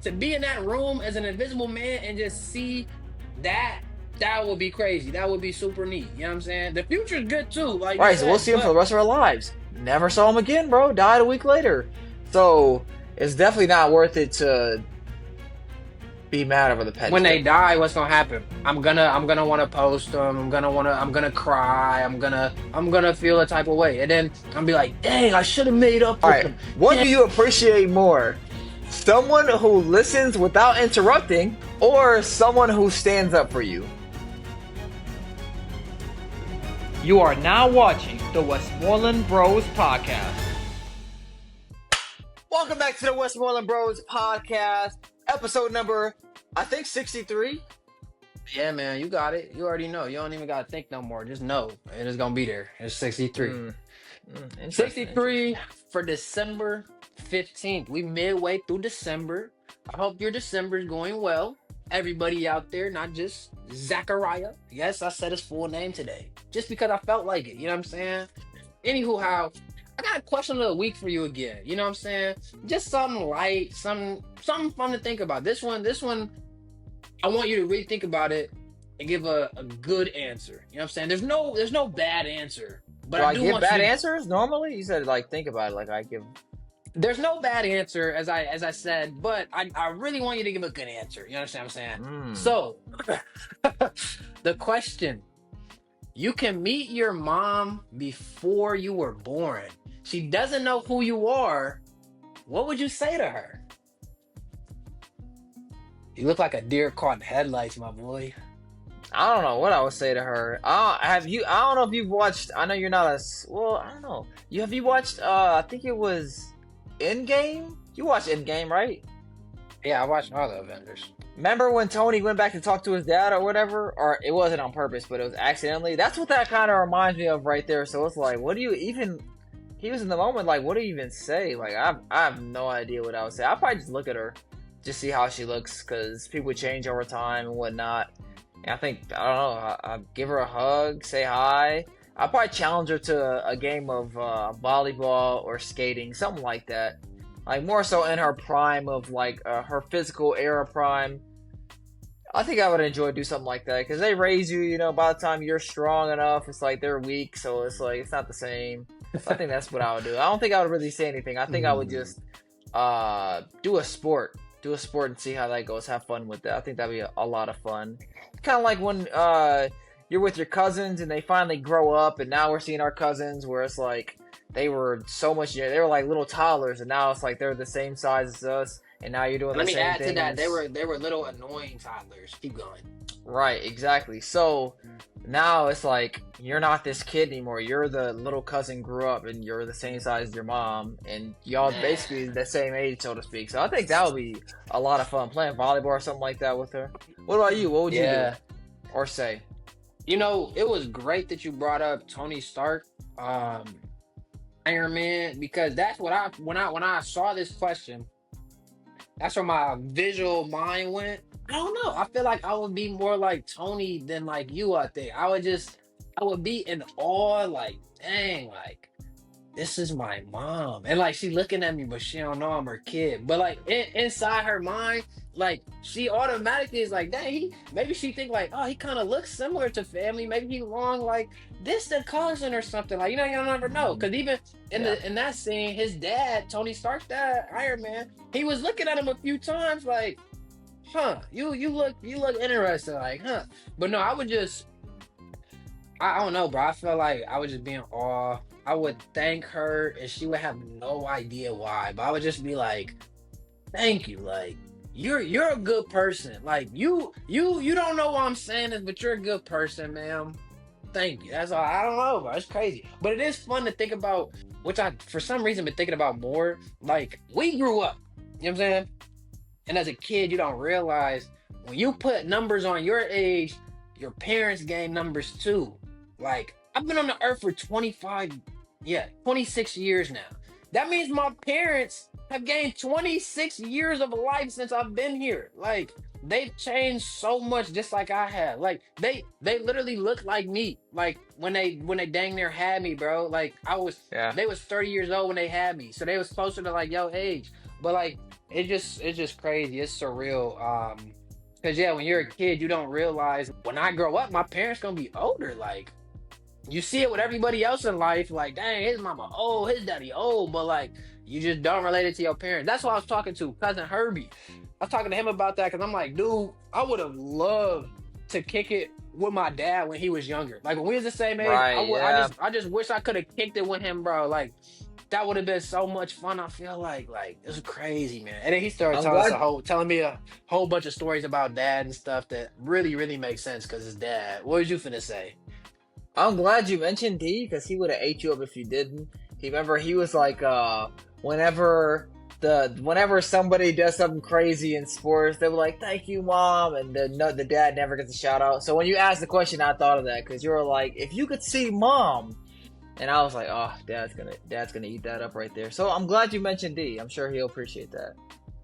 to be in that room as an invisible man and just see that, that would be crazy. That would be super neat. You know what I'm saying? The future's good too, like you Right, so we'll said, see him for but the rest of our lives. Never saw him again, bro. Died a week later. So it's definitely not worth it to be mad over the petty when they stuff. die, what's gonna happen? I'm gonna want to post them. I'm gonna cry. I'm gonna feel a type of way, and then I'm be like, dang, I should have made up All with right, them. what Dang. do you appreciate more? Someone who listens without interrupting, or someone who stands up for you? You are now watching the Westmoreland Bros Podcast. Welcome back to the Westmoreland Bros podcast, episode number, I think, 63. Yeah, man, you got it. You already know. You don't even gotta think no more. Just know it is gonna be there. It's 63. Interesting. 63 for December 15th. We midway through December. I hope your December is going well. Everybody out there, not just Zachariah. Yes, I said his full name today. Just because I felt like it. You know what I'm saying? Anywho, how I got a question of the week for you again. You know what I'm saying? Just something light, something fun to think about. This one, I want you to really think about it and give a good answer. You know what I'm saying? There's no bad answer. But Do I I do give want you bad to answers normally? You said, like, think about it, like I give. there's no bad answer as I said, but I really want you to give a good answer. You understand what I'm saying? Mm. So the question, you can meet your mom before you were born. She doesn't know who you are. What would you say to her? You look like a deer caught in headlights, my boy. I don't know what I would say to her. I don't know if you've watched. I know you're not well. I don't know. Have you watched? I think it was Endgame. You watched Endgame, right? Yeah, I watched all the Avengers. Remember when Tony went back to talk to his dad or whatever? Or it wasn't on purpose, but it was accidentally. That's what that kind of reminds me of right there. So it's like, what do you even? He was in the moment, like, what do you even say? Like, I have no idea what I would say. I'd probably just look at her, just see how she looks, because people change over time and whatnot. And I think, I don't know, I'd give her a hug, say hi. I'd probably challenge her to a game of volleyball or skating, something like that. Like, more so in her prime of, like, her physical era prime. I think I would enjoy do something like that, because they raise you, by the time you're strong enough, it's like they're weak, so it's like, it's not the same. So I think that's what I would do. I don't think I would really say anything. I think I would just do a sport. Do a sport and see how that goes. Have fun with that. I think that'd be a lot of fun. Kind of like when you're with your cousins and they finally grow up, and now we're seeing our cousins where it's like they were so much, they were like little toddlers, and now it's like they're the same size as us, and now you're doing Let the me same add to thing. that. They were little annoying toddlers. Keep going. Right, exactly. So now it's like you're not this kid anymore. You're the little cousin grew up and you're the same size as your mom and y'all basically the same age, so to speak. So I think that would be a lot of fun playing volleyball or something like that with her. What about you? What would you do Yeah. or say? It was great that you brought up Tony Stark, um, Iron Man, because that's what when I saw this question, that's where my visual mind went. I don't know. I feel like I would be more like Tony than like you out there. I would be in awe, like, dang, like this is my mom. And like she looking at me, but she don't know I'm her kid. But like inside her mind, like she automatically is like, dang, maybe she think like, oh, he kind of looks similar to family. Maybe he long like distant cousin or something. Like, you never know. Cause even Yeah. in that scene, his dad, Tony Stark's dad, Iron Man, he was looking at him a few times, like, huh, you look interested, like, huh. But no, I don't know, bro. I feel like I would just be in awe. I would thank her and she would have no idea why. But I would just be like, thank you. Like you're a good person. Like you don't know why I'm saying this, but you're a good person, ma'am. Thank you. That's all. I don't know, bro. It's crazy. But it is fun to think about, which I for some reason been thinking about more. Like we grew up. You know what I'm saying? And as a kid, you don't realize when you put numbers on your age, your parents gain numbers too. Like, I've been on the earth for 26 years now. That means my parents have gained 26 years of life since I've been here. Like, they've changed so much just like I have. Like, they literally look like me. Like when they dang near had me, bro. Like Yeah. they was 30 years old when they had me. So they was closer to like your age. But like it's just crazy. It's surreal. Cause yeah, when you're a kid, you don't realize when I grow up, my parents gonna be older. Like you see it with everybody else in life. Like, dang, his mama old, his daddy old, but like you just don't relate it to your parents. That's why I was talking to cousin Herbie. I was talking to him about that because I'm like, dude, I would have loved to kick it with my dad when he was younger. Like when we was the same age, Right, yeah. I just wish I could have kicked it with him, bro. Like that would have been so much fun. I feel like it was crazy, man. And then he started I'm glad. telling me a whole bunch of stories about dad and stuff that really, really make sense because his dad. What was you finna say? I'm glad you mentioned D because he would have ate you up if you didn't. He was like, whenever whenever somebody does something crazy in sports, they were like, "Thank you, mom," and the dad never gets a shout out. So when you asked the question, I thought of that because you were like, "If you could see mom," and I was like, "Oh, dad's gonna eat that up right there." So I'm glad you mentioned D. I'm sure he'll appreciate that.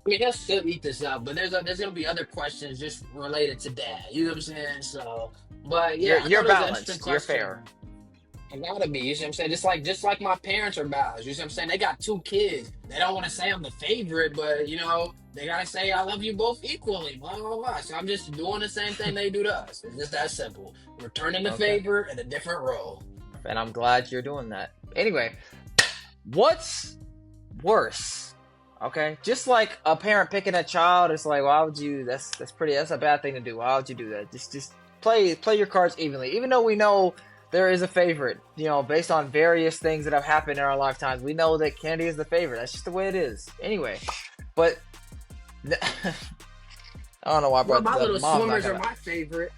I mean, he'll still eat this up, but there's gonna be other questions just related to dad. You know what I'm saying? So, but yeah, I You're thought it was an interesting balanced. You're question. fair. I gotta be. You see what I'm saying? Just like my parents are balanced. You see what I'm saying? They got two kids. They don't want to say I'm the favorite, but they gotta say I love you both equally. Blah blah blah. So I'm just doing the same thing they do to us. It's just that simple. Returning the Okay. favor in a different role. And I'm glad you're doing that. Anyway, what's worse? Okay, just like a parent picking a child, it's like, why would you? That's a bad thing to do. Why would you do that? Just play your cards evenly. Even though we know there is a favorite, based on various things that have happened in our lifetimes, we know that Candy is the favorite. That's just the way it is. Anyway, but I don't know why I Well, brought my this up. little swimmers are my favorite.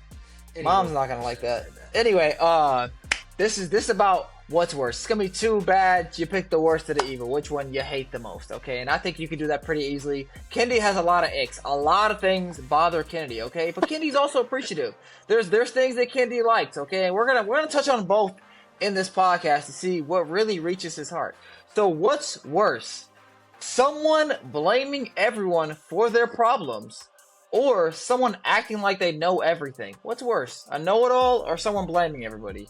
Mom's not gonna like that. Anyway, this is about what's worse. It's gonna be two bad. You pick the worst of the evil. Which one you hate the most? Okay, and I think you can do that pretty easily. Kennedy has a lot of icks. A lot of things bother Kennedy. Okay, but Kennedy's also appreciative. There's things that Kennedy likes. Okay, and we're gonna touch on both in this podcast to see what really reaches his heart. So what's worse? Someone blaming everyone for their problems, or someone acting like they know everything? What's worse, a know-it-all or someone blaming everybody?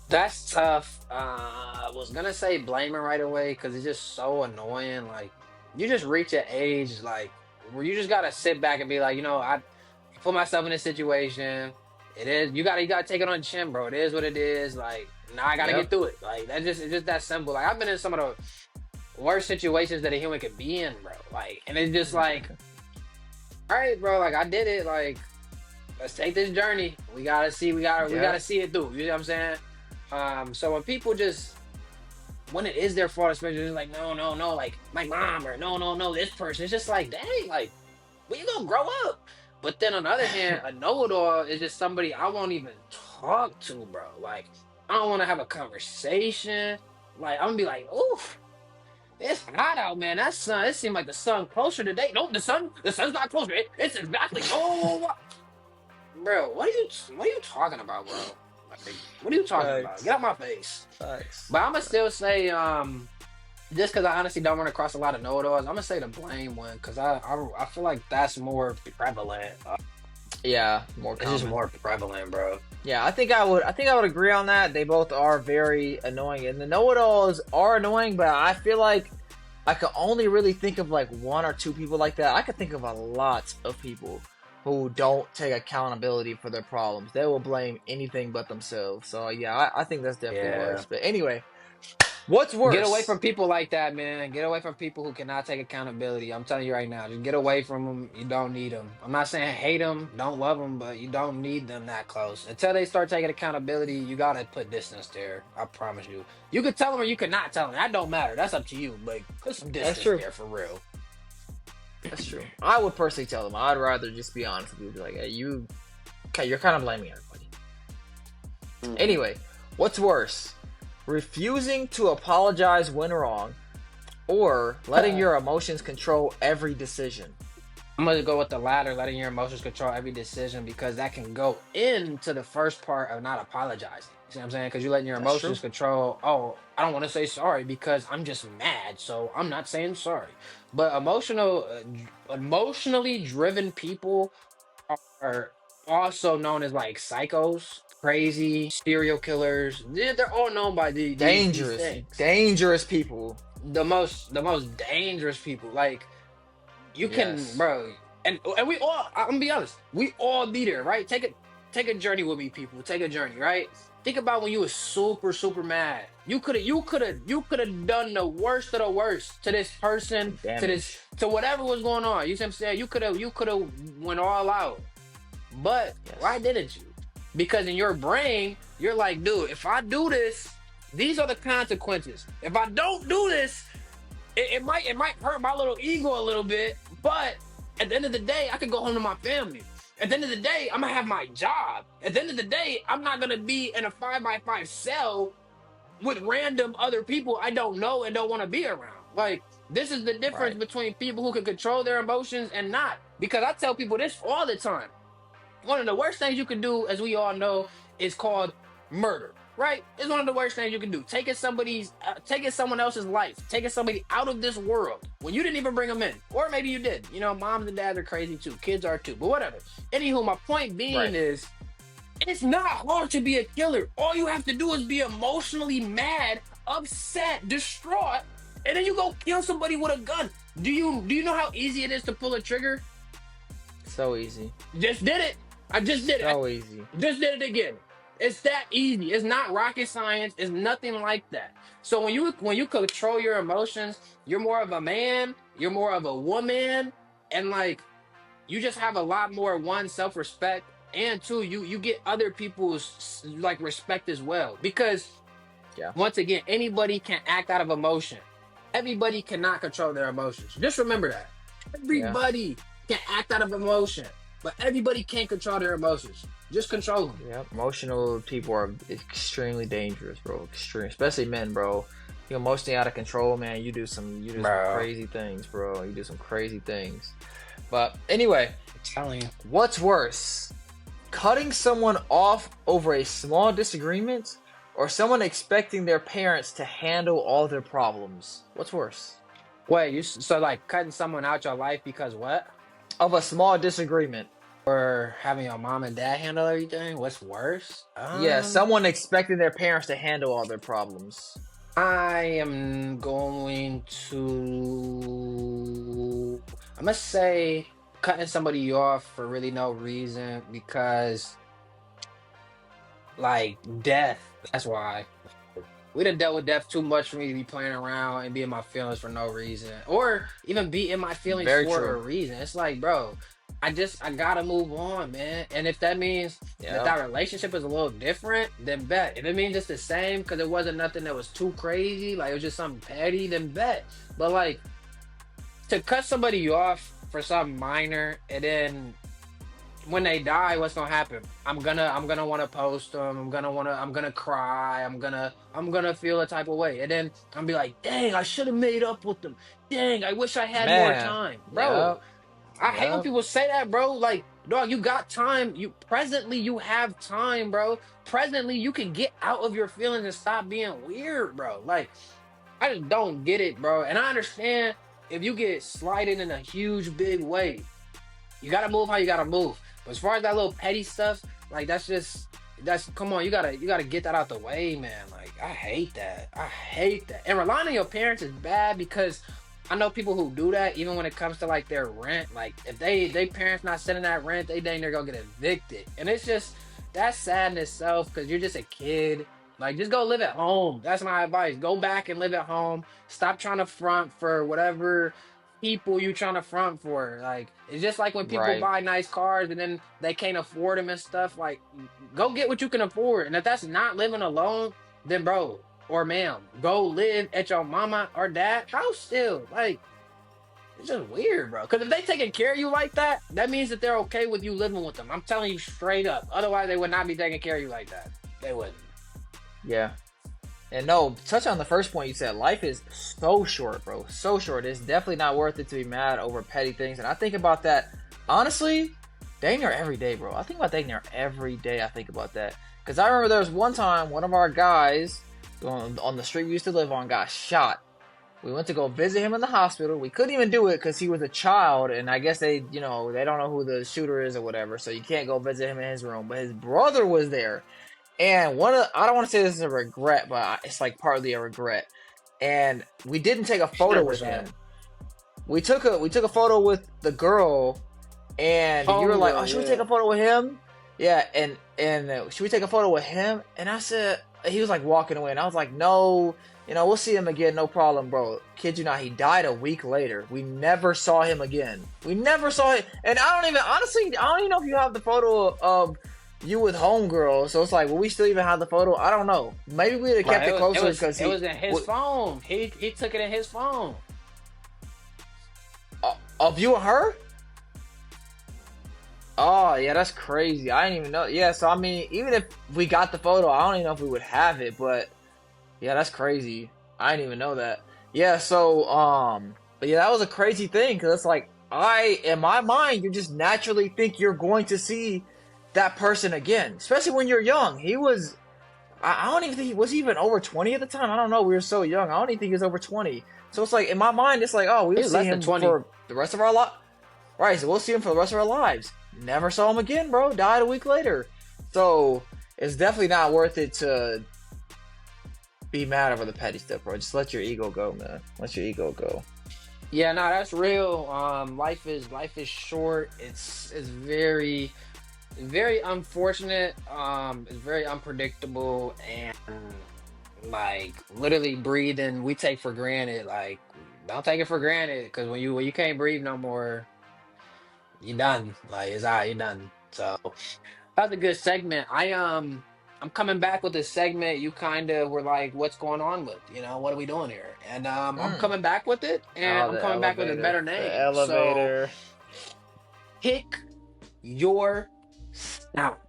That's tough. I was gonna say blaming right away because it's just so annoying. Like you just reach an age like where you just gotta sit back and be like, I put myself in this situation. It is you gotta take it on the chin, bro. It is what it is. Like now I gotta Yep. get through it. Like it's just that simple. Like I've been in some of the worst situations that a human could be in, bro. Like and it's just like, all right, bro. Like I did it. Like let's take this journey. We gotta see it through. You know what I'm saying? So when people when it is their fault, especially it's like, no, like my mom or no, this person, it's just like, dang, like, when you gonna grow up? But then on the other hand, a know-it-all is just somebody I won't even talk to, bro. Like, I don't want to have a conversation. Like, I'm gonna be like, oof, it's hot out, man. That sun, it seemed like the sun closer today. No, the sun's not closer. It's exactly, bro, what are you talking about, bro? Like, what are you talking about? Facts. Get out my face. Facts. But I'm gonna still say, just because I honestly don't run across a lot of know-it-alls, I'm gonna say the blame one because I feel like that's more prevalent. Yeah, more It's just common. more prevalent, bro. Yeah, I think I would agree on that. They both are very annoying, and the know-it-alls are annoying. But I feel like I could only really think of like one or two people like that. I could think of a lot of people who don't take accountability for their problems. They will blame anything but themselves. So yeah, I think that's definitely Yeah. worse. But anyway, what's worse? Get away from people like that, man. Get away from people who cannot take accountability. I'm telling you right now, just get away from them. You don't need them. I'm not saying hate them, don't love them, but you don't need them that close. Until they start taking accountability, you gotta put distance there. I promise you. You could tell them or you could not tell them. That don't matter. That's up to you. But put some distance true. there for real. That's true. I would personally tell them. I'd rather just be honest with you. Be like, hey, you're kind of blaming everybody. Anyway, what's worse? Refusing to apologize when wrong, or letting your emotions control every decision? I'm gonna go with the latter, letting your emotions control every decision because that can go into the first part of not apologizing. You see what I'm saying? Because you're letting your That's emotions true. control. Oh, I don't want to say sorry because I'm just mad, so I'm not saying sorry. But emotionally driven people are also known as like psychos, crazy serial killers. They're all known by these Dangerous, things. dangerous people. the most dangerous people. Like you can, Yes. bro, and we all. I'm gonna be honest. We all be there, right? Take a journey with me, people. Take a journey, right? Think about when you was super mad. You could have done the worst of the worst to this person, Damage. to whatever was going on. You see what I'm saying? You could have went all out. But why Yes. didn't you? Because in your brain, you're like, dude, if I do this, these are the consequences. If I don't do this, it might hurt my little ego a little bit, but at the end of the day, I could go home to my family. At the end of the day, I'm gonna have my job. At the end of the day, I'm not gonna be in a 5 by 5 cell with random other people I don't know and don't want to be around. Like, this is the difference Right. between people who can control their emotions and not. Because I tell people this all the time. One of the worst things you can do, as we all know, is called murder. Right? It's one of the worst things you can do. Taking someone else's life, taking somebody out of this world when you didn't even bring them in, or maybe you did. You know, moms and dads are crazy too, kids are too, but whatever. Anywho, my point being Right. is, it's not hard to be a killer. All you have to do is be emotionally mad, upset, distraught, and then you go kill somebody with a gun. Do you know how easy it is to pull a trigger? So easy. Just did it. I just did it. So easy. Just did it again. It's that easy. It's not rocket science. It's nothing like that. So when you control your emotions, you're more of a man. You're more of a woman, and like you just have a lot more, one, self-respect, and two, you get other people's like respect as well. Because Yeah. once again, anybody can act out of emotion. Everybody cannot control their emotions. Just remember that. Everybody can act out of emotion, but everybody can't control their emotions. Just control them. Yep. Emotional people are extremely dangerous, bro. Extreme, especially men, bro. You're emotionally out of control, man. You do some Bro. crazy things, bro. You do some crazy things. But anyway, I'm telling you. what's worse? Cutting someone off over a small disagreement or someone expecting their parents to handle all their problems? What's worse? Wait, so like cutting someone out your life because what? Of a small disagreement. Or having your mom and dad handle everything? What's worse? Yeah, someone expecting their parents to handle all their problems. I am going to. I'm gonna say cutting somebody off for really no reason because, like, death. That's why. We done dealt with death too much for me to be playing around and be in my feelings for no reason, or even be in my feelings Very for true. a reason. It's like, bro, I gotta move on, man. And if that means that relationship is a little different, then bet. If it means it's the same because it wasn't nothing that was too crazy, like it was just something petty, then bet. But like to cut somebody off for something minor and then when they die, what's gonna happen? I'm gonna want to post them. I'm gonna cry. I'm gonna feel a type of way, and then I'm be like, dang, I should have made up with them. Dang, I wish I had more Man. time, bro. I hate when Yep. people say that, bro. Like, dog, you got time. You have time, bro. Presently, you can get out of your feelings and stop being weird, bro. Like, I just don't get it, bro. And I understand if you get slighted in a huge, big way, you gotta move how you gotta move. But as far as that little petty stuff, like that's come on, you gotta get that out the way, man. Like, I hate that. I hate that. And relying on your parents is bad because I know people who do that even when it comes to like their rent. Like if they parents not sending that rent, they dang near gonna get evicted. And it's just that's sad in itself because you're just a kid. Like just go live at home. That's my advice. Go back and live at home. Stop trying to front for whatever people you trying to front for. Like it's just like when people Right. buy nice cars and then they can't afford them and stuff. Like go get what you can afford. And if that's not living alone, then bro or ma'am, go live at your mama or dad house still. Like it's just weird, bro. Because if they taking care of you like that, that means that they're okay with you living with them. I'm telling you straight up. Otherwise, they would not be taking care of you like that. They wouldn't. Yeah. And no, touch on the first point you said. Life is so short, bro. So short. It's definitely not worth it to be mad over petty things. And I think about that, honestly, dang near every day, bro. I think about dang near every day I think about that. Because I remember there was one time one of our guys on the street we used to live on got shot. We went to go visit him in the hospital. We couldn't even do it because he was a child. And I guess they don't know who the shooter is or whatever. So you can't go visit him in his room. But his brother was there. And I don't want to say this is a regret, but it's like partly a regret. and we didn't take a photo with 100%. him. We took a photo with the girl, and you were like, "Oh, Homegirl, should we yeah. take a photo with him?" Yeah, and should we take a photo with him? And I said, he was like walking away, and I was like, "No, we'll see him again, no problem, bro." Kid you not, he died a week later. We never saw him again. We never saw him, and I don't even know if you have the photo of you with homegirl. So it's like, will we still even have the photo? I don't know. Maybe we'd have kept it closer because it was in his phone. He took it in his phone. Of you and her? Oh, yeah, that's crazy. I didn't even know. Yeah, so I mean, even if we got the photo, I don't even know if we would have it, but yeah, that's crazy. I didn't even know that. Yeah, so, but yeah, that was a crazy thing, because it's like, in my mind, you just naturally think you're going to see that person again, especially when you're young. He was, I don't even think, was he even over 20 at the time? I don't know, we were so young. I don't even think he was over 20. So it's like, in my mind, it's like, oh, we'll see him for the rest of our life. Right, so we'll see him for the rest of our lives. Never saw him again, bro. Died a week later. So it's definitely not worth it to be mad over the petty stuff, bro. Just let your ego go, man. Let your ego go. Yeah, no, that's real. Life is short. It's very unfortunate. It's very unpredictable, and like literally breathing, we take for granted. Like, don't take it for granted, because when you can't breathe no more, you done. Like, it's all right, you done. So that's a good segment. I'm coming back with this segment. You kind of were like, "What's going on with? What are we doing here?" And I'm coming back with it, and Oh, I'm the coming back with a elevator. better The name. elevator. So pick your snout.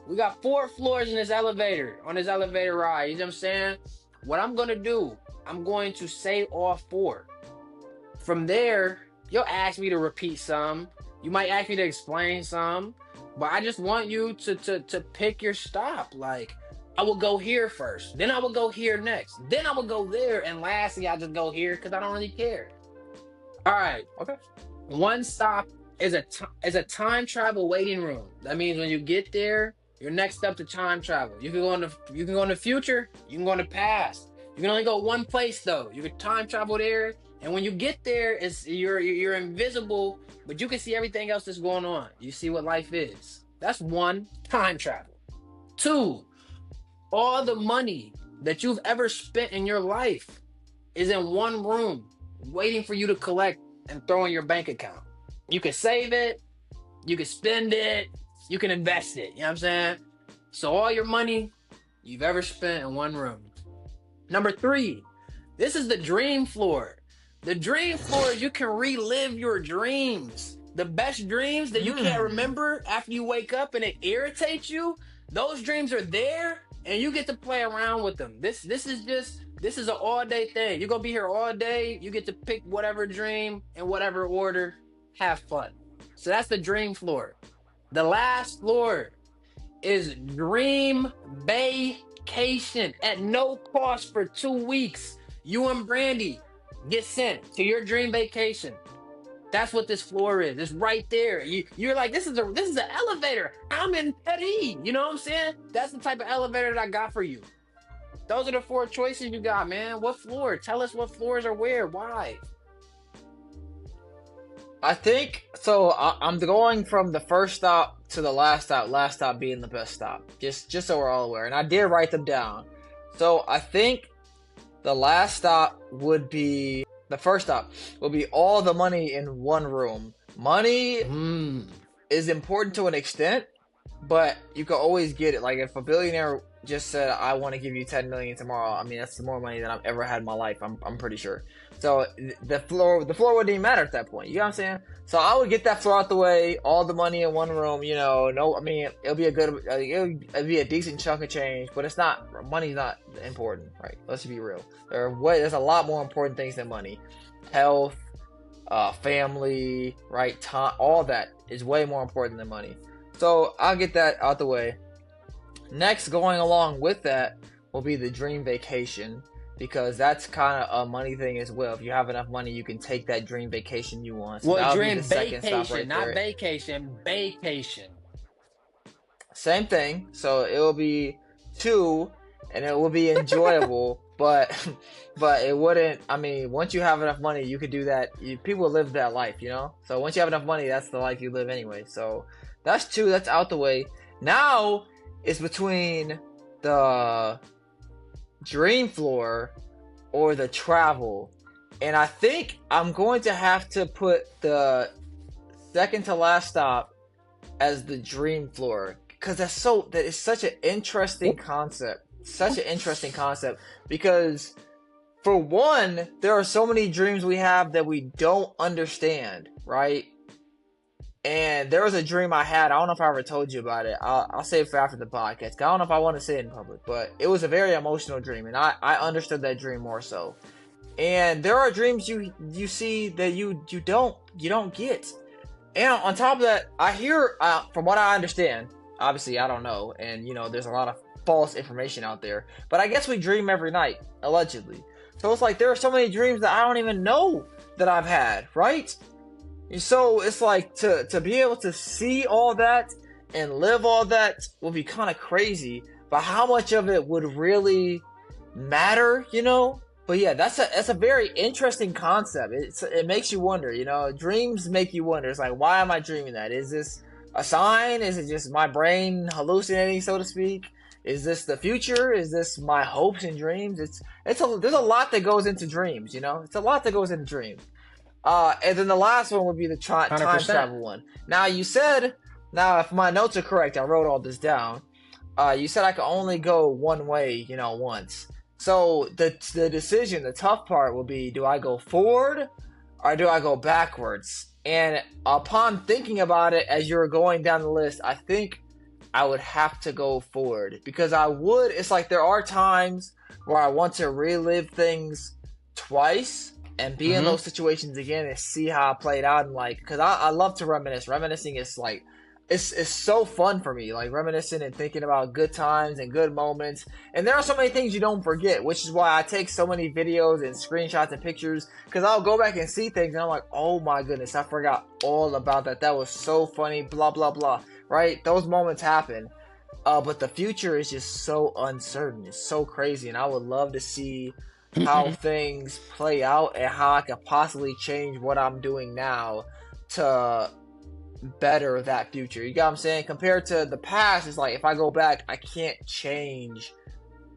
We got 4 floors in this elevator, on this elevator ride. You know what I'm saying? What I'm gonna do, I'm going to say all 4. From there, you'll ask me to repeat some. You might ask me to explain some, but I just want you to pick your stop. Like, I will go here first, then I will go here next, then I will go there, and lastly, I just go here because I don't really care. All right. Okay. One stop is a time travel waiting room. That means when you get there, you're next up to time travel. You can go in the future, you can go in the past. You can only go one place though. You can time travel there, and when you get there, you're invisible, but you can see everything else that's going on. You see what life is. That's 1, time travel. 2, all the money that you've ever spent in your life is in one room, waiting for you to collect and throw in your bank account. You can save it, you can spend it, you can invest it. You know what I'm saying? So all your money you've ever spent in one room. Number 3, this is the dream floor. The dream floor is you can relive your dreams. The best dreams that you can't remember after you wake up and it irritates you, those dreams are there and you get to play around with them. This is an all-day thing. You're gonna be here all day. You get to pick whatever dream in whatever order. Have fun. So that's the dream floor. The last floor is dream vacation at no cost for 2 weeks. You and Brandy get sent to your dream vacation. That's what this floor is. It's right there. You're like, this is an elevator. I'm in Petty. You know what I'm saying? That's the type of elevator that I got for you. Those are the 4 choices you got, man. What floor? Tell us what floors are where. Why? I think so. I'm going from the first stop to the last stop. Last stop being the best stop. Just so we're all aware. And I did write them down. So I think the last stop would be the first stop. Will be all the money in one room. Money is important to an extent, but you can always get it. Like if a billionaire just said, "I want to give you 10 million tomorrow," I mean that's more money than I've ever had in my life. I'm pretty sure. So the floor wouldn't even matter at that point. You know what I'm saying? So I would get that floor out the way, all the money in one room. I mean it'll be it'll be a decent chunk of change, but money's not important, right? Let's be real. There's a lot more important things than money. Health, family, right? Time, all that is way more important than money. So I'll get that out the way. Next, going along with that will be the dream vacation, because that's kind of a money thing as well. If you have enough money, you can take that dream vacation you want. So well, that'll dream be the second stop vacation, right not there. vacation. Vacation. Same thing. So it will be 2, and it will be enjoyable. but but it wouldn't. I mean, once you have enough money, you could do that. People live that life, you know. So once you have enough money, that's the life you live anyway. So that's two. That's out the way. Now it's between the dream floor or the travel, and I think I'm going to have to put the second to last stop as the dream floor, because that is such an interesting concept. Such an interesting concept, because for one, there are so many dreams we have that we don't understand, right? And there was a dream I had. I don't know if I ever told you about it. I'll save it for after the podcast. I don't know if I want to say it in public, but it was a very emotional dream, and I understood that dream more so. And there are dreams you see that you don't get. And on top of that, I hear from what I understand. Obviously, I don't know, and there's a lot of false information out there. But I guess we dream every night, allegedly. So it's like there are so many dreams that I don't even know that I've had, right? So it's like to be able to see all that and live all that would be kind of crazy. But how much of it would really matter, But yeah, that's a very interesting concept. It makes you wonder, Dreams make you wonder. It's like, why am I dreaming that? Is this a sign? Is it just my brain hallucinating, so to speak? Is this the future? Is this my hopes and dreams? There's a lot that goes into dreams, It's a lot that goes into dreams. And then the last one would be the time 100%. travel one. Now if my notes are correct, I wrote all this down. You said I could only go one way, once. So the decision, the tough part will be, do I go forward or do I go backwards? And upon thinking about it as you're going down the list, I think I would have to go forward, because it's like there are times where I want to relive things twice and be in those situations again and see how I played out, and because I love to reminisce. Reminiscing is like, it's so fun for me, like reminiscing and thinking about good times and good moments. And there are so many things you don't forget, which is why I take so many videos and screenshots and pictures, because I'll go back and see things and I'm like, oh my goodness, I forgot all about that. That was so funny, blah, blah, blah, right? Those moments happen. But the future is just so uncertain. It's so crazy. And I would love to see how things play out and how I could possibly change what I'm doing now to better that future. You get what I'm saying? Compared to the past, it's like if I go back, I can't change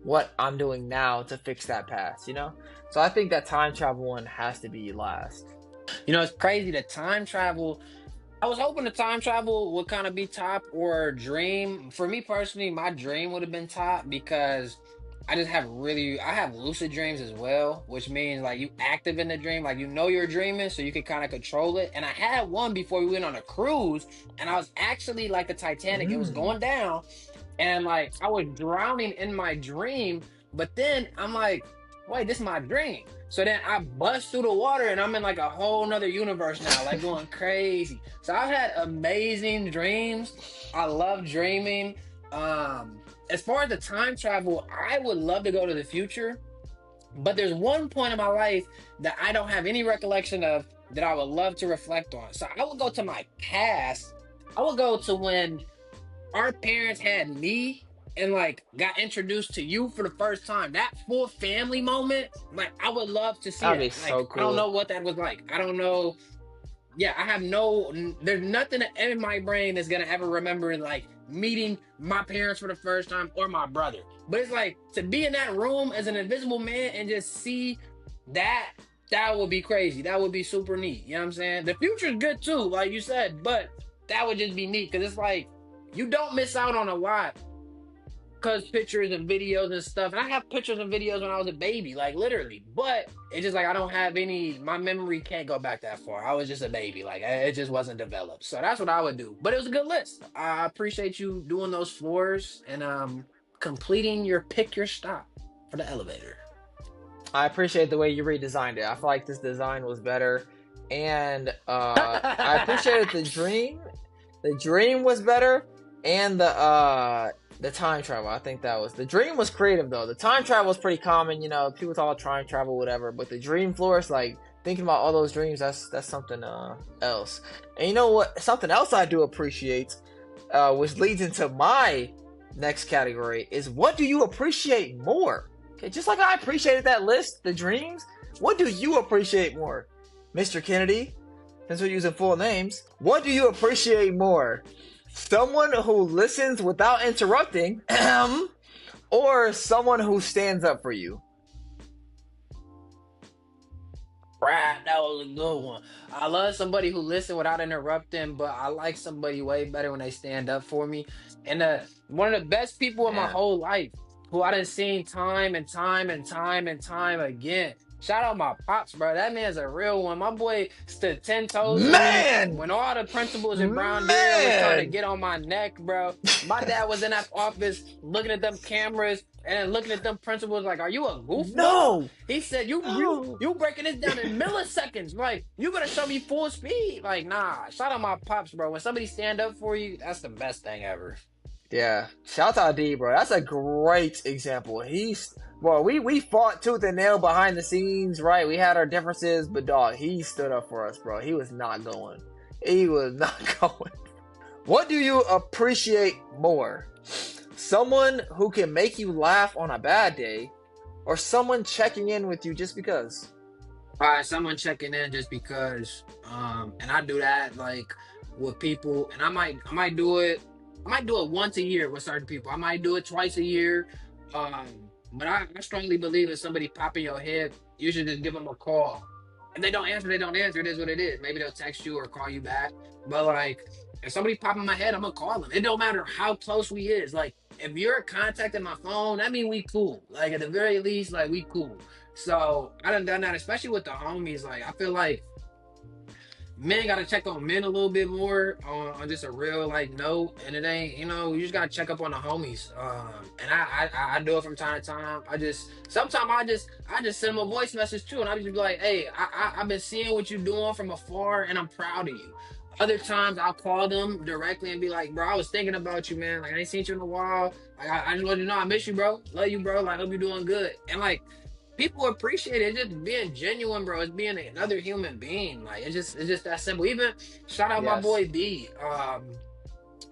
what I'm doing now to fix that past, So I think that time travel one has to be last. It's crazy. The time travel, I was hoping the time travel would kind of be top, or dream. For me personally, my dream would have been top, because I have lucid dreams as well, which means like you active in the dream, like you're dreaming, so you can kind of control it. And I had one before we went on a cruise, and I was actually like the Titanic. It was going down, and like I was drowning in my dream, but then I'm like, wait, this is my dream. So then I bust through the water and I'm in like a whole nother universe now, like going crazy. So I've had amazing dreams. I love dreaming. As far as the time travel, I would love to go to the future, but there's one point in my life that I don't have any recollection of that I would love to reflect on. So I would go to my past. I would go to when our parents had me and like got introduced to you for the first time. That full family moment, like I would love to see That'd it. be so cool. I don't know what that was like. I don't know. Yeah, there's nothing in my brain that's gonna ever remember like meeting my parents for the first time or my brother. But it's like to be in that room as an invisible man and just see that would be crazy. That would be super neat. You know what I'm saying? The future's good too, like you said, but that would just be neat, because it's like you don't miss out on a lot. Because pictures and videos and stuff, and I have pictures and videos when I was a baby, like literally, but it's just like I don't have my memory can't go back that far. I was just a baby, like it just wasn't developed. So that's what I would do. But it was a good list. I appreciate you doing those floors and completing your pick your stop for the elevator. I appreciate the way you redesigned it. I feel like this design was better, and I appreciated the dream. The dream was better, and the time travel, I think the dream was creative though. The time travel was pretty common, people talk about time travel, whatever. But the dream floors, like thinking about all those dreams, that's something else. And you know what? Something else I do appreciate, which leads into my next category, is what do you appreciate more? Okay, just like I appreciated that list, the dreams, what do you appreciate more? Mr. Kennedy, since we're using full names, what do you appreciate more? Someone who listens without interrupting, or someone who stands up for you? Right, that was a good one. I love somebody who listen without interrupting, but I like somebody way better when they stand up for me. And one of the best people in my Yeah. whole life, who I done seen time and time and time and time again. Shout out my pops, bro. That man's a real one. My boy stood 10 toes for me Man! when all the principals in Brown Deer was trying to Man! get on my neck, bro. My dad was in that office looking at them cameras and then looking at them principals like, "Are you a goofball?" No! He said, "You breaking this down in milliseconds. Like, you better show me full speed." Like, nah. Shout out my pops, bro. When somebody stand up for you, that's the best thing ever. Yeah, shout out D, bro. That's a great example. We fought tooth and nail behind the scenes, right? We had our differences, but dog, he stood up for us, bro. He was not going. He was not going. What do you appreciate more? Someone who can make you laugh on a bad day, or someone checking in with you just because? All right, someone checking in just because, and I do that like with people, and I might do it. I might do it once a year with certain people. I might do it twice a year. But I strongly believe if somebody pop in your head, you should just give them a call. If they don't answer, they don't answer. It is what it is. Maybe they'll text you or call you back. But like, if somebody pop in my head, I'm gonna call them. It don't matter how close we is. Like, if you're contacting my phone, that mean we cool. Like, at the very least, like, we cool. So I done that, especially with the homies. Like, I feel like men gotta check on men a little bit more on just a real like note, and it ain't, you just gotta check up on the homies. And I do it from time to time. Sometimes I just send them a voice message too, and I just be like, "Hey, I've been seeing what you're doing from afar, and I'm proud of you." Other times I'll call them directly and be like, "Bro, I was thinking about you, man. Like, I ain't seen you in a while. Like, I just want you to know I miss you, bro. Love you, bro. Like, hope you're doing good." And like, people appreciate it. It's just being genuine, bro. It's being another human being. Like, it's just that simple. Even shout out my Yes. boy B.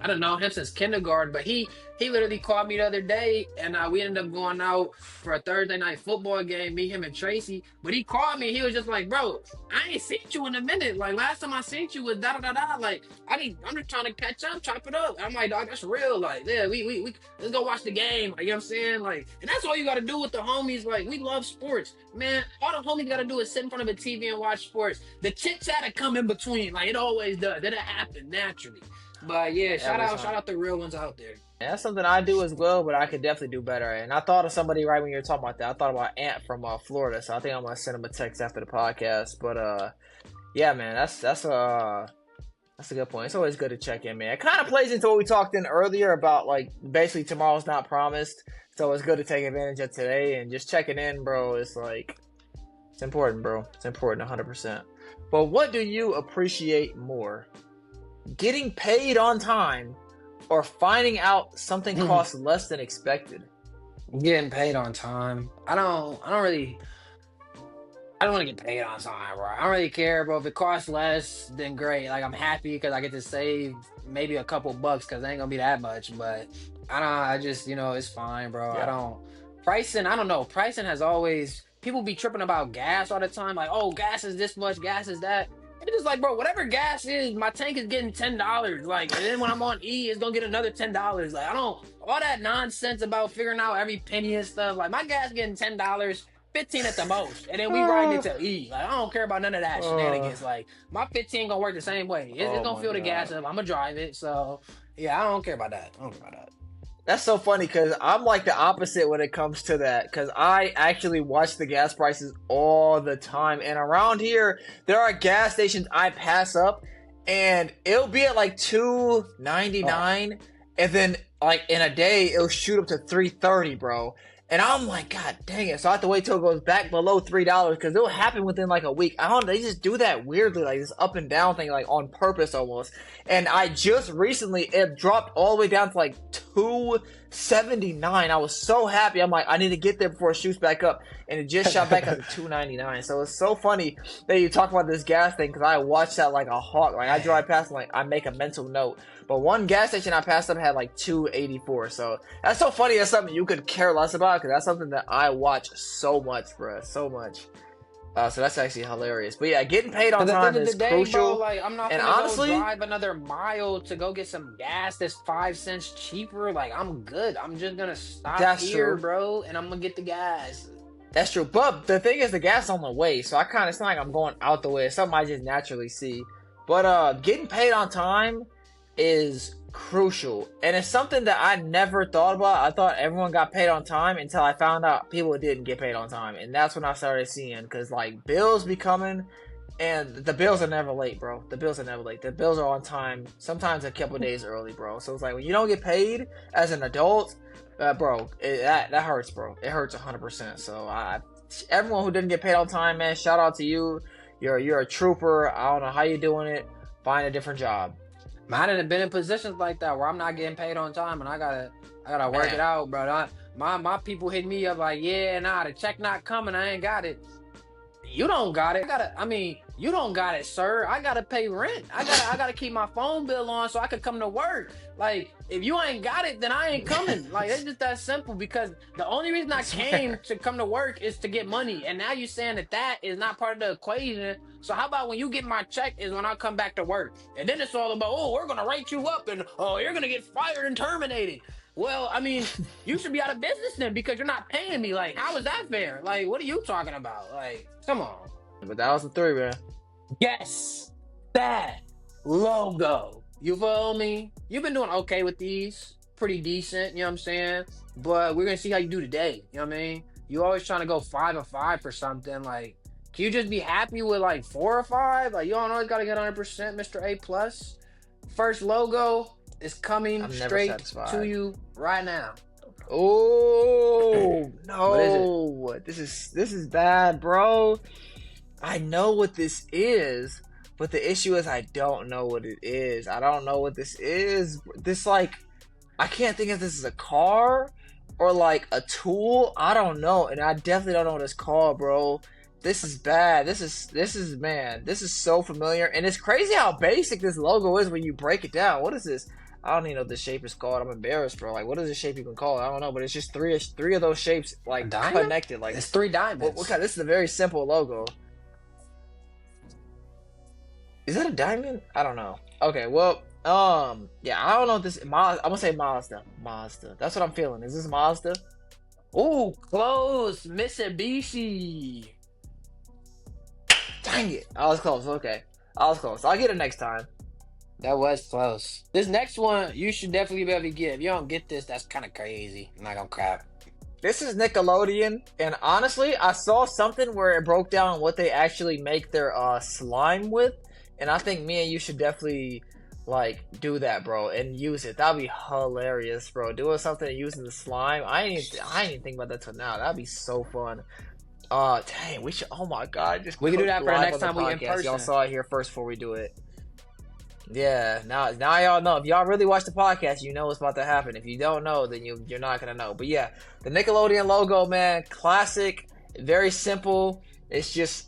I don't know him since kindergarten, but he literally called me the other day, and we ended up going out for a Thursday night football game, me, him, and Tracy. But he called me. He was just like, "Bro, I ain't seen you in a minute. Like, last time I seen you was da da da da. Like, I'm just trying to catch up, chop it up." I'm like, "Dog, that's real. Like, yeah, we let's go watch the game." Like, you know what I'm saying? Like, and that's all you gotta do with the homies. Like, we love sports, man. All the homies gotta do is sit in front of a TV and watch sports. The chit chat come in between, like it always does. It'll happen naturally. But yeah, shout out the real ones out there. Yeah, that's something I do as well, but I could definitely do better. And I thought of somebody right when you were talking about that. I thought about Ant from Florida, so I think I'm gonna send him a text after the podcast. But yeah, man, that's a good point. It's always good to check in, man. It kind of plays into what we talked in earlier about like basically tomorrow's not promised, so it's good to take advantage of today and just checking in, bro. It's like it's important, bro. It's important, 100%. But what do you appreciate more? Getting paid on time, or finding out something costs less than expected? Getting paid on time. I don't want to get paid on time, bro. I don't really care, bro. If it costs less, then great. Like, I'm happy because I get to save maybe a couple bucks because it ain't gonna be that much. But I just, it's fine, bro. Yeah. Pricing, I don't know. Pricing has always, people be tripping about gas all the time. Like, oh, gas is this much, gas is that. It's just like, bro, whatever gas is, my tank is getting $10. Like, and then when I'm on E, it's gonna get another $10. Like, all that nonsense about figuring out every penny and stuff. Like, my gas getting $10, 15 at the most, and then we riding it to E. Like, I don't care about none of that shenanigans. Like, my 15 gonna work the same way. It's gonna fill the gas up. I'm gonna drive it. So yeah, I don't care about that. That's so funny because I'm like the opposite when it comes to that, because I actually watch the gas prices all the time. And around here, there are gas stations I pass up and it'll be at like $2.99, and then like in a day it'll shoot up to $3.30, bro. And I'm like, God dang it. So I have to wait till it goes back below $3 because it'll happen within like a week. I don't know. They just do that weirdly, like this up and down thing, like on purpose almost. And I just recently, it dropped all the way down to like $2.79. I was so happy. I'm like, I need to get there before it shoots back up, and it just shot back up to $2.99. So it's so funny that you talk about this gas thing because I watched that like a hawk. Like I drive past, like I make a mental note. But one gas station I passed up had like $2.84. So that's so funny. That's something you could care less about because that's something that I watch so much, bro. So much. So that's actually hilarious. But yeah, getting paid on At the time end of is the day, crucial. bro, like I'm not And gonna honestly, go drive another mile to go get some gas that's 5 cents cheaper. Like I'm good. I'm just gonna stop that's here, true. bro, and I'm gonna get the gas. That's true. But the thing is, the gas is on the way, so it's not like I'm going out the way. It's something I just naturally see. But getting paid on time is crucial, and it's something that I never thought about. I thought everyone got paid on time until I found out people didn't get paid on time, and that's when I started seeing because like bills be coming, and the bills are never late, bro. The bills are never late. The bills are on time, sometimes a couple days early, bro. So it's like when you don't get paid as an adult, bro, that hurts, bro. It hurts 100%. So everyone who didn't get paid on time, man, shout out to you. You're a trooper. I don't know how you're doing it. Find a different job. Man, I done been in positions like that where I'm not getting paid on time, and I gotta work Man. it out, bro. My people hit me up like, yeah, nah, the check not coming. I ain't got it. You don't got it. You don't got it, sir. I gotta pay rent. I gotta keep my phone bill on so I could come to work. Like, if you ain't got it, then I ain't coming. Like, it's just that simple because the only reason I came to come to work is to get money. And now you're saying that is not part of the equation. So how about when you get my check is when I come back to work? And then it's all about, oh, we're gonna rate you up and oh, you're gonna get fired and terminated. Well, I mean, you should be out of business then because you're not paying me. Like, how is that fair? Like, what are you talking about? Like, come on. But that was the 3, man. Guess that logo. You feel me? You've been doing okay with these. Pretty decent, you know what I'm saying? But we're gonna see how you do today. You know what I mean? You always trying to go 5 and 5 for something. Like, can you just be happy with like 4 or 5? Like, you don't always gotta get 100%, Mr. A plus. First logo is coming I'm never straight satisfied. to you right now. Oh What is no! This is bad, bro. I know what this is, but the issue is I don't know what it is. I don't know what this is. This like I can't think if this is a car or like a tool. I don't know, and I definitely don't know what it's called, bro. This is bad. This is man. This is so familiar, and it's crazy how basic this logo is when you break it down. What is this? I don't even know what this shape is called. I'm embarrassed, bro. Like, what is this shape even called? I don't know, but it's just three of those shapes like diamond? connected. Like, It's 3 diamonds. what kind? This is a very simple logo. Is that a diamond? I don't know. Okay, well, yeah, I don't know what this. I'm gonna say Mazda. Mazda. That's what I'm feeling. Is this Mazda? Ooh, close. Mitsubishi. Dang it! I was close. Okay, I was close. I'll get it next time. That was close. This next one, you should definitely be able to get. If you don't get this, that's kind of crazy. I'm not gonna crap. This is Nickelodeon, and honestly, I saw something where it broke down what they actually make their slime with, and I think me and you should definitely like do that, bro, and use it. That'd be hilarious, bro. Doing something using the slime. I ain't even think about that till now. That'd be so fun. Dang, we should. Oh my god, just We can do that for the live next on the time we in podcast. Y'all person. saw it here first before we do it. Yeah, now y'all know. If y'all really watch the podcast, you know what's about to happen. If you don't know, then you're not gonna know. But yeah, the Nickelodeon logo, man, classic, very simple. It's just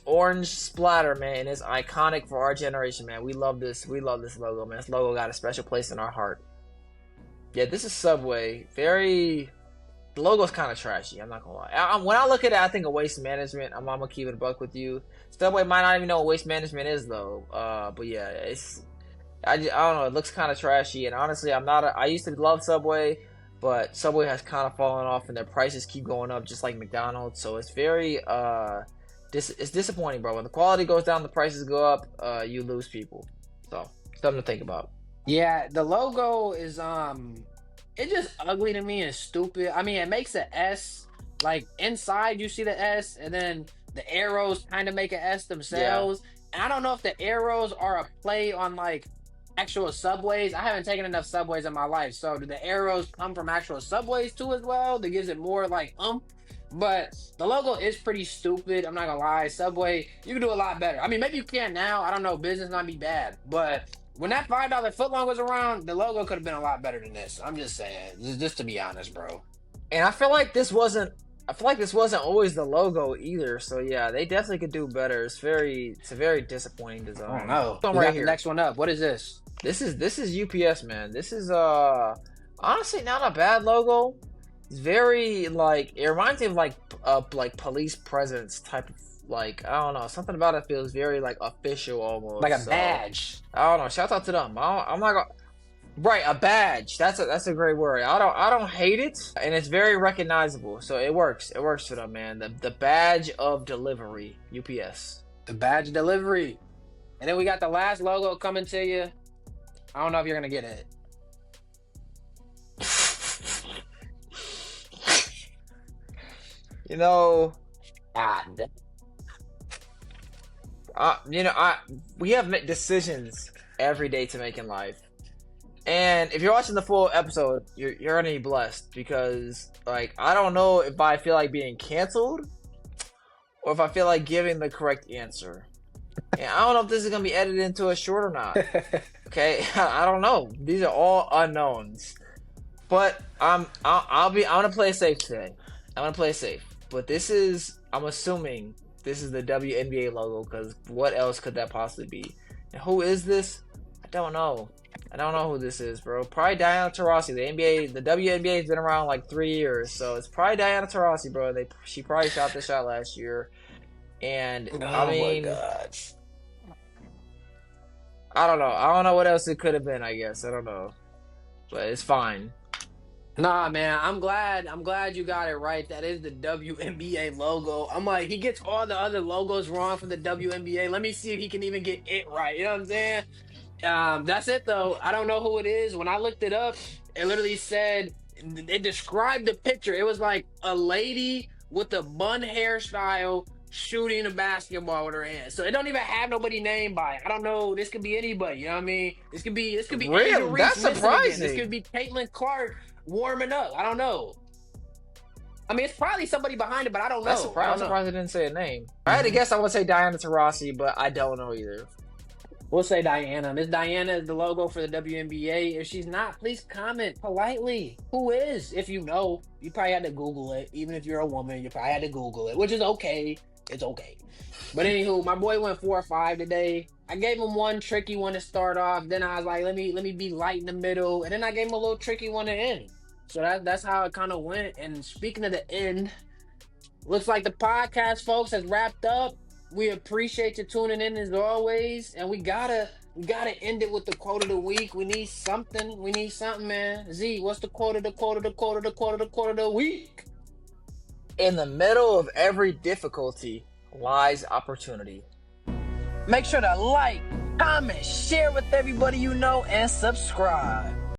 orange splatter, man, and it's iconic for our generation, man. We love this logo, man. This logo got a special place in our heart. Yeah, this is Subway. The logo's kind of trashy. I'm not gonna lie. When I look at it, I think of Waste Management. I'm gonna keep it a buck with you. Subway might not even know what Waste Management is though. But yeah, I don't know. It looks kind of trashy, and honestly, I used to love Subway, but Subway has kind of fallen off, and their prices keep going up, just like McDonald's. So it's very it's disappointing, bro. When the quality goes down, the prices go up. You lose people. So something to think about. Yeah, the logo is it's just ugly to me and stupid. I mean, it makes an S. Like inside, you see the S, and then the arrows kind of make an S themselves. Yeah. And I don't know if the arrows are a play on like actual subways. I haven't taken enough subways in my life, so do the arrows come from actual subways too as well? That gives it more like But the logo is pretty stupid. I'm not gonna lie. Subway, you can do a lot better. I mean, maybe you can now. I don't know. Business might be bad, but when that $5 footlong was around, the logo could have been a lot better than this. I'm just saying, just to be honest, bro. And I feel like this wasn't always the logo either. So yeah, they definitely could do better. It's a very disappointing design. I don't know. One We right got here. the next one up. What is this? This is UPS, man. This is honestly not a bad logo. It's very like, it reminds me of like police presence type of, like, I don't know, something about it feels very like official almost. Like a So, badge. I don't know. Shout out to them. I'm not gonna. Right, a badge. That's a great word. I don't hate it, and it's very recognizable. So it works. It works for them, man. The badge of delivery, UPS. The badge delivery. And then we got the last logo coming to you. I don't know if you're gonna get it. You know, God. we have decisions every day to make in life. And if you're watching the full episode, you're gonna be blessed, because like, I don't know if I feel like being canceled or if I feel like giving the correct answer. And I don't know if this is gonna be edited into a short or not. Okay, I don't know. These are all unknowns. But I'm gonna play it safe today. I'm gonna play it safe. But I'm assuming this is the WNBA logo, because what else could that possibly be? And who is this? I don't know. I don't know who this is, bro. Probably Diana Taurasi. The WNBA has been around like 3 years, so it's probably Diana Taurasi, bro. She probably shot the shot last year, and I mean, my God. I don't know. I don't know what else it could have been. I guess I don't know, but it's fine. Nah, man, I'm glad you got it right. That is the WNBA logo. I'm like, he gets all the other logos wrong for the WNBA. Let me see if he can even get it right. You know what I'm saying? That's it though. I don't know who it is. When I looked it up, it literally said, it described the picture. It was like a lady with a bun hairstyle shooting a basketball with her hand. So it don't even have nobody named by it. I don't know. This could be anybody. You know what I mean? This could be Really? Angel Reese That's missing again. surprising. This could be Caitlin Clark warming up. I don't know. I mean, it's probably somebody behind it, but I don't know. I'm surprised I didn't say a name. I had to guess. I would say Diana Taurasi, but I don't know either. We'll say Diana. Miss Diana is the logo for the WNBA. If she's not, please comment politely. Who is? If you know, you probably had to Google it. Even if you're a woman, you probably had to Google it, which is okay. It's okay. But anywho, my boy went 4 or 5 today. I gave him one tricky one to start off. Then I was like, let me be light in the middle, and then I gave him a little tricky one to end. So that's how it kind of went. And speaking of the end, looks like the podcast, folks, has wrapped up. We appreciate you tuning in as always, and we gotta end it with the quote of the week. We need something, man. Z, what's the quote of the week? In the middle of every difficulty lies opportunity. Make sure to like, comment, share with everybody you know, and subscribe.